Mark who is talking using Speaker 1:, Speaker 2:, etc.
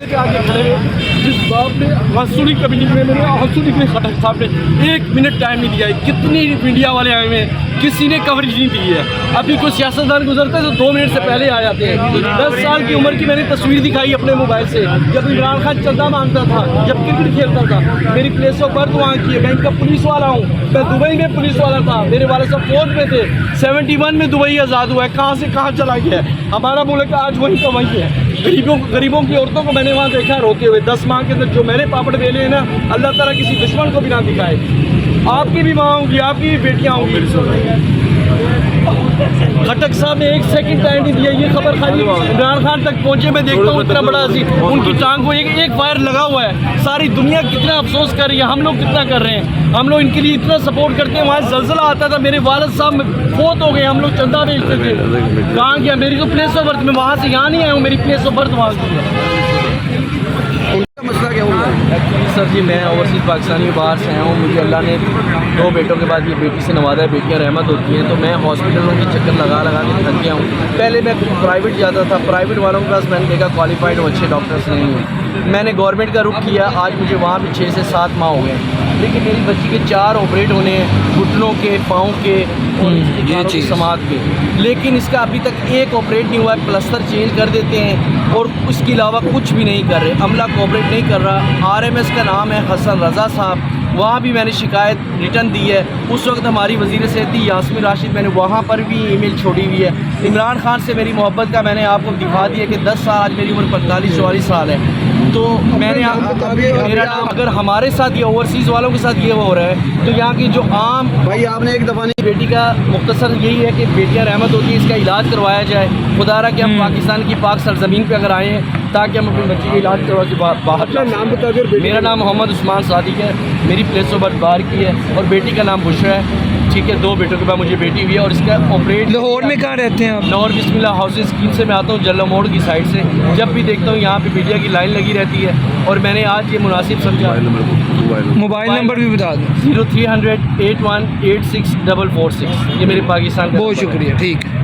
Speaker 1: के आगे खड़े जिस बाप ने आंसू नहीं कभी निकले, मेरे आंसू निकले खटक साहब ने 1 मिनट टाइम नहीं दिया है। कितनी मीडिया वाले आए हुए हैं, किसी ने कवरेज नहीं दी है। अभी कोई सियासतदान गुजरते हैं तो 2 मिनट से पहले आ जाते हैं। 10 साल की उम्र की मैंने तस्वीर दिखाई अपने मोबाइल से, जब इमरान खान चंदा मांगता था, जब क्रिकेट खेलता था। मेरी प्लेस ऑफ बर्थ वहाँ की है, मैं इनका पुलिस वाला हूँ। मैं दुबई में पुलिस वाला था, मेरे वाले सब फौज में थे। 71 में दुबई आज़ाद हुआ है, कहाँ से कहाँ चला गया है। हमारा मुल्क आज वही का वही है। गरीबों की औरतों को मैंने वहाँ देखा रोते हुए। 10 माह के अंदर जो मैंने पापड़ बेले हैं ना, अल्लाह ताला किसी दुश्मन को भी ना दिखाए। आपकी भी माँ होंगी, आपकी भी बेटियाँ होंगी। खटक साहब ने 1 सेकंड टाइम नहीं दिया। ये खबर खाली इमरान खान तक पहुंचे। मैं देखता हूँ इतना बड़ा उनकी टांग को एक फायर लगा हुआ है। सारी दुनिया कितना अफसोस कर रही है, हम लोग कितना कर रहे हैं। हम लोग इनके लिए इतना सपोर्ट करते हैं। वहाँ जलजला आता था, मेरे वालिद साहब फोत हो गए, हम लोग चंदा भेजते थे। कहाँ गया मेरी तो प्लेस ऑफ बर्थ, मैं वहाँ से यहाँ नहीं आया हूँ, मेरी प्लेस ऑफ बर्थ वहाँ की है।
Speaker 2: मसला क्या हुआ?
Speaker 1: एक्चुअली सर जी, मैं ओवरसीज़ पाकिस्तानी बाहर से आया हूँ। मुझे अल्लाह ने 2 बेटों के बाद ये बेटी से नवाजा है। बेटियाँ रहमत होती हैं, तो मैं हॉस्पिटलों के चक्कर लगा के थक गया हूँ। पहले मैं प्राइवेट जाता था, प्राइवेट वालों के पास मैंने देखा क्वालिफाइड और अच्छे डॉक्टर्स नहीं हैं। मैंने गवर्नमेंट का रुख किया। आज मुझे वहाँ भी 6 से 7 माह हो गए, लेकिन मेरी बच्ची के 4 ऑपरेट होने हैं, घुटनों के, पाँव के और ये चीज़ समाज के, लेकिन इसका अभी तक एक ऑपरेट नहीं हुआ है। प्लस्तर चेंज कर देते हैं और उसके अलावा कुछ भी नहीं कर रहे। अमला कोऑपरेट नहीं कर रहा। RMS का नाम है हसन रज़ा साहब, वहाँ भी मैंने शिकायत रिटर्न दी है। उस वक्त हमारी वज़ीर सेहत थी यास्मीन राशिद, मैंने वहाँ पर भी ईमेल छोड़ी हुई है। इमरान खान से मेरी मोहब्बत का मैंने आपको दिखा दिया कि 10 साल, आज मेरी उम्र 45-44 साल है। तो मैंने मेरा नाम, अगर हमारे साथ ये ओवरसीज़ वालों के साथ ये हो रहा है, तो यहाँ की जो आम
Speaker 2: भाई आपने एक दफ़ा नहीं,
Speaker 1: बेटी का मुख्तसर यही है कि बेटियाँ रहमत होती है, इसका इलाज करवाया जाए। खुदा रहा कि हम पाकिस्तान की पाक सरजमीन पे अगर आए हैं, ताकि हम अपनी बच्ची का इलाज करवा के बाहर।
Speaker 2: नाम बता दो।
Speaker 1: मेरा नाम मोहम्मद उस्मान सादिक है, मेरी प्लेस ऑफ बर्थ बाहर की है और बेटी का नाम बुशरा है। ठीक है, 2 बेटों के बाद मुझे बेटी हुई है और इसका ऑपरेट।
Speaker 3: लाहौर में कहाँ रहते हैं आप?
Speaker 1: लाहौर बिस्मिल्लाह हाउसिंग स्कीम से मैं आता हूँ, जल्ला मोड़ की साइड से। जब भी देखता हूँ यहाँ पे मीडिया की लाइन लगी रहती है और मैंने आज ये मुनासिब समझा।
Speaker 3: मोबाइल नंबर भी बता दें।
Speaker 1: 0300 81 86 446। ये मेरे पाकिस्तान का।
Speaker 3: बहुत शुक्रिया, ठीक है।